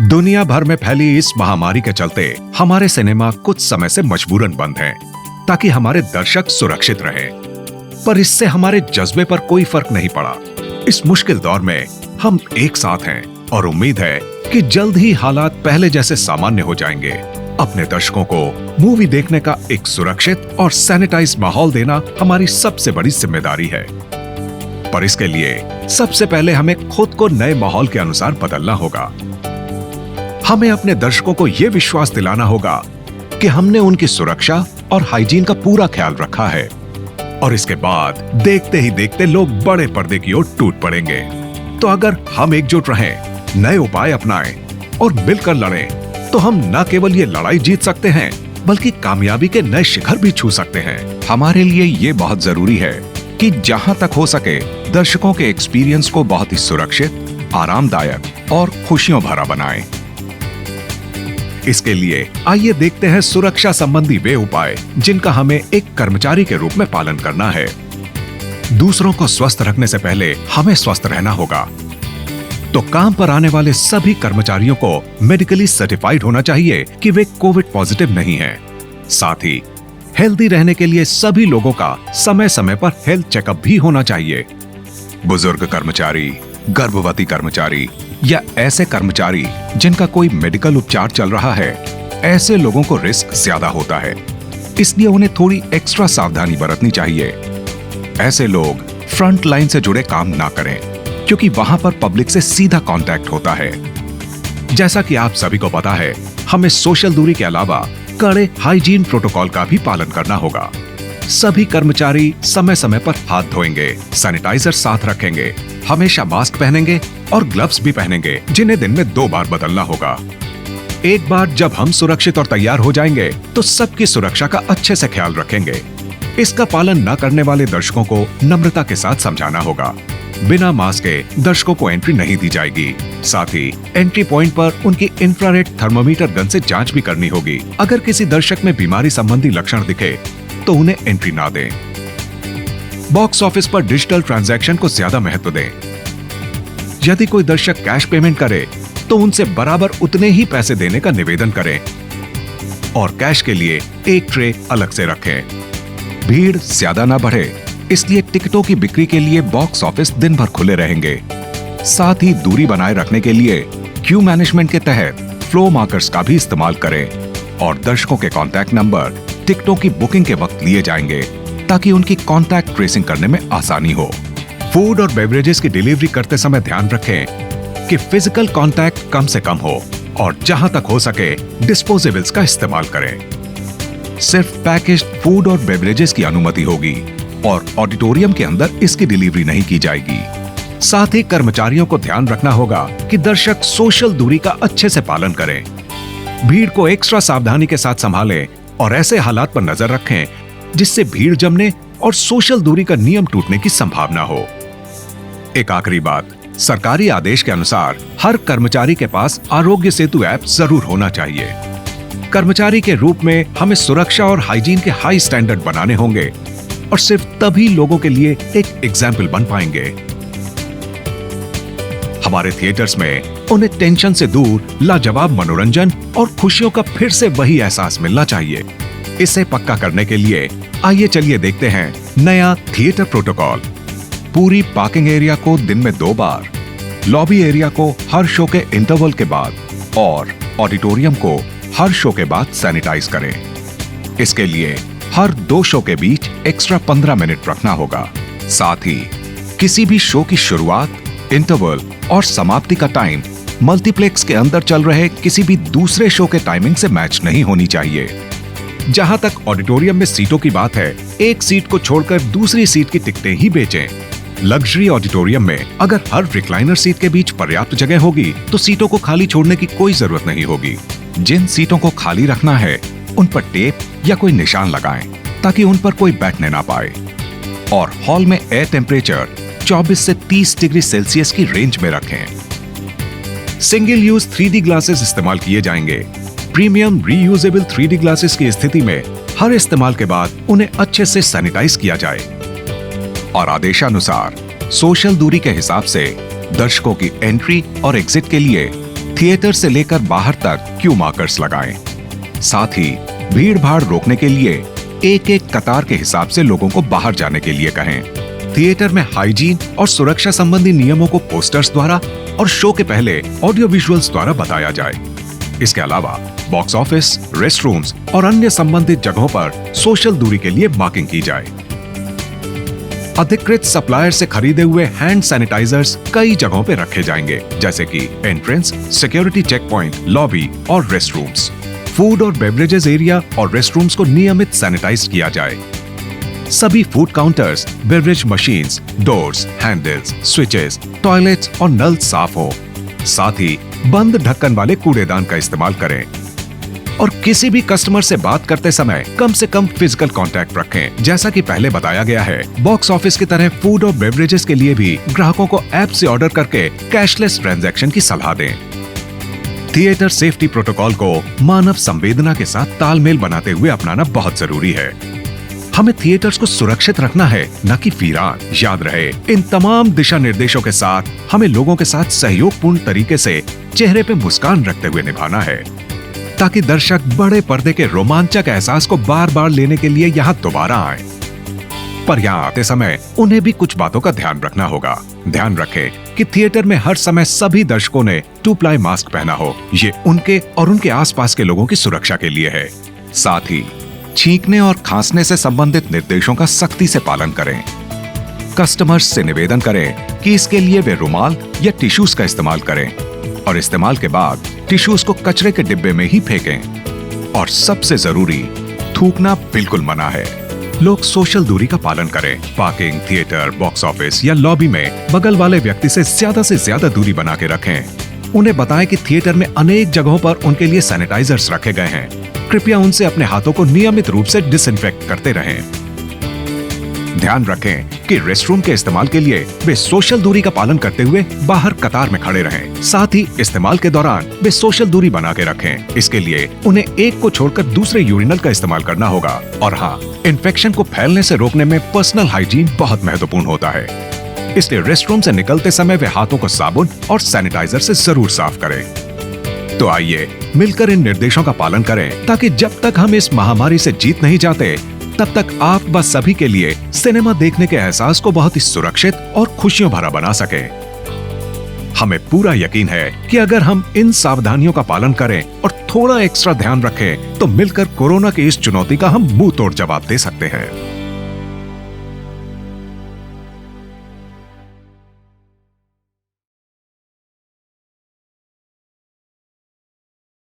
दुनिया भर में फैली इस महामारी के चलते हमारे सिनेमा कुछ समय से मजबूरन बंद हैं, ताकि हमारे दर्शक सुरक्षित रहें। पर इससे हमारे जज्बे पर कोई फर्क नहीं पड़ा। इस मुश्किल दौर में हम एक साथ हैं और उम्मीद है कि जल्द ही हालात पहले जैसे सामान्य हो जाएंगे। अपने दर्शकों को मूवी देखने का एक सुरक्षित और सैनिटाइज माहौल देना हमारी सबसे बड़ी जिम्मेदारी है। पर इसके लिए सबसे पहले हमें खुद को नए माहौल के अनुसार बदलना होगा। हमें अपने दर्शकों को यह विश्वास दिलाना होगा कि हमने उनकी सुरक्षा और हाइजीन का पूरा ख्याल रखा है। और इसके बाद देखते ही देखते लोग बड़े पर्दे की ओर टूट पड़ेंगे। तो अगर हम एकजुट रहें, नए उपाय अपनाएं और मिलकर लड़ें, तो हम न केवल ये लड़ाई जीत सकते हैं, बल्कि कामयाबी के नए शिखर भी छू सकते हैं। हमारे लिए ये बहुत जरूरी है कि जहां तक हो सके दर्शकों के एक्सपीरियंस को बहुत ही सुरक्षित, आरामदायक और खुशियों भरा बनाएं। इसके लिए आइए देखते हैं सुरक्षा संबंधी वे उपाय जिनका हमें एक कर्मचारी के रूप में पालन करना है। दूसरों को स्वस्थ रखने से पहले हमें स्वस्थ रहना होगा। तो काम पर आने वाले सभी कर्मचारियों को मेडिकली सर्टिफाइड होना चाहिए कि वे कोविड पॉजिटिव नहीं हैं। साथ ही हेल्दी रहने के लिए सभी लोगों का समय समय पर हेल्थ चेकअप भी होना चाहिए। बुजुर्ग कर्मचारी, गर्भवती कर्मचारी या ऐसे कर्मचारी जिनका कोई मेडिकल उपचार चल रहा है, ऐसे लोगों को रिस्क ज्यादा होता है, इसलिए उन्हें थोड़ी एक्स्ट्रा सावधानी बरतनी चाहिए। ऐसे लोग फ्रंट लाइन से जुड़े काम ना करें, क्योंकि वहां पर पब्लिक से सीधा कांटेक्ट होता है। जैसा कि आप सभी को पता है, हमें सोशल दूरी के अलावा कड़े हाइजीन प्रोटोकॉल का भी पालन करना होगा। सभी कर्मचारी समय समय पर हाथ धोएंगे, सैनिटाइजर साथ रखेंगे, हमेशा मास्क पहनेंगे और ग्लव्स भी पहनेंगे, जिन्हें दिन में 2 बार बदलना होगा। एक बार जब हम सुरक्षित और तैयार हो जाएंगे, तो सबकी सुरक्षा का अच्छे से ख्याल रखेंगे। इसका पालन न करने वाले दर्शकों को नम्रता के साथ समझाना होगा। बिना मास्क के दर्शकों को एंट्री नहीं दी जाएगी। साथ ही एंट्री पॉइंट पर उनकी इंफ्रारेड थर्मोमीटर गन से जांच भी करनी होगी। अगर किसी दर्शक में बीमारी संबंधी लक्षण दिखे तो उन्हें एंट्री ना दें। बॉक्स ऑफिस पर डिजिटल ट्रांजैक्शन को ज्यादा महत्व दें। यदि कोई दर्शक कैश पेमेंट करे तो उनसे बराबर उतने ही पैसे देने का निवेदन करें और कैश के लिए एक ट्रे अलग से रखें। भीड़ ज्यादा ना बढ़े, इसलिए टिकटों की बिक्री के लिए बॉक्स ऑफिस दिन भर खुले रहेंगे। साथ ही दूरी बनाए रखने के लिए क्यू मैनेजमेंट के तहत फ्लो मार्कर्स का भी इस्तेमाल करें और दर्शकों के कॉन्टैक्ट नंबर टिकटों की बुकिंग के वक्त लिए जाएंगे, ताकि उनकी कॉन्टैक्ट ट्रेसिंग करने में आसानी हो। फूड और बेवरेजेस की डिलीवरी करते समय ध्यान रखें कि फिजिकल कॉन्टैक्ट कम से कम हो और जहां तक हो सके डिस्पोजेबल्स का इस्तेमाल करें। सिर्फ पैकेज्ड फूड और बेवरेजेस की अनुमति होगी और ऑडिटोरियम के अंदर इसकी डिलीवरी नहीं की जाएगी। साथ ही कर्मचारियों को ध्यान रखना होगा कि दर्शक सोशल दूरी का अच्छे से पालन करें। भीड़ को एक्स्ट्रा सावधानी के साथ संभालें और ऐसे हालात पर नजर रखें जिससे भीड़ जमने और सोशल दूरी का नियम टूटने की संभावना हो। एक आखिरी बात, सरकारी आदेश के अनुसार हर कर्मचारी के पास आरोग्य सेतु ऐप जरूर होना चाहिए। कर्मचारी के रूप में हमें सुरक्षा और हाइजीन के हाई स्टैंडर्ड बनाने होंगे और सिर्फ तभी लोगों के लिए एक एग्जाम्पल बन पाएंगे। हमारे थिएटर्स में उन्हें टेंशन से दूर लाजवाब मनोरंजन और खुशियों का फिर से वही एहसास मिलना चाहिए। इसे पक्का करने के लिए आइए चलिए देखते हैं नया थिएटर प्रोटोकॉल। पूरी पार्किंग एरिया को दिन में 2 बार, लॉबी एरिया को हर शो के इंटरवल के बाद और ऑडिटोरियम को हर शो के बाद सैनिटाइज करें। इसके लिए हर 2 शो के बीच एक्स्ट्रा 15 मिनट रखना होगा। साथ ही किसी भी शो की शुरुआत, इंटरवल और समाप्ति का टाइम मल्टीप्लेक्स के अंदर चल रहे किसी भी दूसरे शो के टाइमिंग से मैच नहीं होनी चाहिए। जहां तक ऑडिटोरियम में सीटों की बात है, एक सीट को छोड़कर दूसरी सीट की टिकटें ही बेचें। लग्जरी ऑडिटोरियम में अगर हर रिक्लाइनर सीट के बीच पर्याप्त जगह होगी तो सीटों को खाली छोड़ने की कोई जरूरत नहीं होगी। जिन सीटों को खाली रखना है उन पर टेप या कोई निशान लगाएं, ताकि उन पर कोई बैठने ना पाए। और हॉल में एयर टेम्परेचर 24 से 30 डिग्री सेल्सियस की रेंज में रखें। सिंगल यूज 3D ग्लासेस इस्तेमाल किए जाएंगे। प्रीमियम रीयूजेबल 3D ग्लासेस की स्थिति में हर इस्तेमाल के बाद उन्हें अच्छे से सैनिटाइज किया जाए और आदेशानुसार सोशल दूरी के हिसाब से दर्शकों की एंट्री और एग्जिट के लिए थिएटर से लेकर बाहर तक क्यू मार्कर्स लगाएं। साथ ही भीड़ भाड़ रोकने के लिए एक एक कतार के हिसाब से लोगों को बाहर जाने के लिए कहें। थिएटर में हाइजीन और सुरक्षा संबंधी नियमों को पोस्टर्स द्वारा और शो के पहले ऑडियो विजुअल्स द्वारा बताया जाए। इसके अलावा बॉक्स ऑफिस, रेस्ट रूम्स और अन्य संबंधित जगहों पर सोशल दूरी के लिए मार्किंग की जाए। अधिकृत सप्लायर से खरीदे हुए हैंड सैनिटाइजर्स कई जगहों पे रखे जाएंगे, जैसे कि entrance, security check point, lobby और रेस्ट रूम्स। फूड और बेवरेजेस एरिया और रेस्ट रूम्स को नियमित सैनिटाइज किया जाए। सभी food counters, beverage machines, doors, handles, switches, toilets और नल साफ हो। साथ ही बंद ढक्कन वाले कूड़ेदान का इस्तेमाल करें और किसी भी कस्टमर से बात करते समय कम से कम फिजिकल कांटेक्ट रखें। जैसा कि पहले बताया गया है, बॉक्स ऑफिस की तरह फूड और बेवरेजेस के लिए भी ग्राहकों को ऐप से ऑर्डर करके कैशलेस ट्रांजैक्शन की सलाह दें। थिएटर सेफ्टी प्रोटोकॉल को मानव संवेदना के साथ तालमेल बनाते हुए अपनाना बहुत जरूरी है। हमें थिएटर्स को सुरक्षित रखना है, न कि वीरान। याद रहे, इन तमाम दिशा निर्देशों के साथ हमें लोगों के साथ सहयोगपूर्ण तरीके से चेहरे पे मुस्कान रखते हुए निभाना है, ताकि दर्शक बड़े पर्दे के रोमांचक एहसास को बार बार लेने के लिए यहाँ दोबारा आए। पर यहाँ आते समय उन्हें भी कुछ बातों का ध्यान रखना होगा। ध्यान रखें कि थिएटर में हर समय सभी दर्शकों ने 2 प्लाई मास्क पहना हो। ये उनके और उनके आसपास के लोगों की सुरक्षा के लिए है। साथ ही छींकने और खांसने से संबंधित निर्देशों का सख्ती से पालन करें। कस्टमर्स से निवेदन करें कि इसके लिए वे रुमाल या टिश्यूज का इस्तेमाल करें और इस्तेमाल के बाद टिश्यूज को कचरे के डिब्बे में ही फेंकें। और सबसे जरूरी, थूकना बिल्कुल मना है। लोग सोशल दूरी का पालन करें। पार्किंग, थिएटर, बॉक्स ऑफिस या लॉबी में बगल वाले व्यक्ति से ज्यादा दूरी बना के रखें। उन्हें बताएं कि थिएटर में अनेक जगहों पर उनके लिए सैनिटाइजर्स रखे गए हैं। कृपया उनसे अपने हाथों को नियमित रूप से डिसइंफेक्ट करते रहें। ध्यान रखें कि रेस्टरूम के इस्तेमाल के लिए वे सोशल दूरी का पालन करते हुए बाहर कतार में खड़े रहें। साथ ही इस्तेमाल के दौरान वे सोशल दूरी बना के रखें। इसके लिए उन्हें एक को छोड़कर दूसरे यूरिनल का इस्तेमाल करना होगा। और हाँ, इन्फेक्शन को फैलने से रोकने में पर्सनल हाइजीन बहुत महत्वपूर्ण होता है। इसलिए रेस्टरूम से निकलते समय वे हाथों को साबुन और सैनिटाइजर से जरूर साफ करें। तो आइए मिलकर इन निर्देशों का पालन करें, ताकि जब तक हम इस महामारी से जीत नहीं जाते, तब तक आप व सभी के लिए सिनेमा देखने के एहसास को बहुत ही सुरक्षित और खुशियों भरा बना सके। हमें पूरा यकीन है कि अगर हम इन सावधानियों का पालन करें और थोड़ा एक्स्ट्रा ध्यान रखें, तो मिलकर कोरोना की इस चुनौती का हम मुंह तोड़ जवाब दे सकते हैं।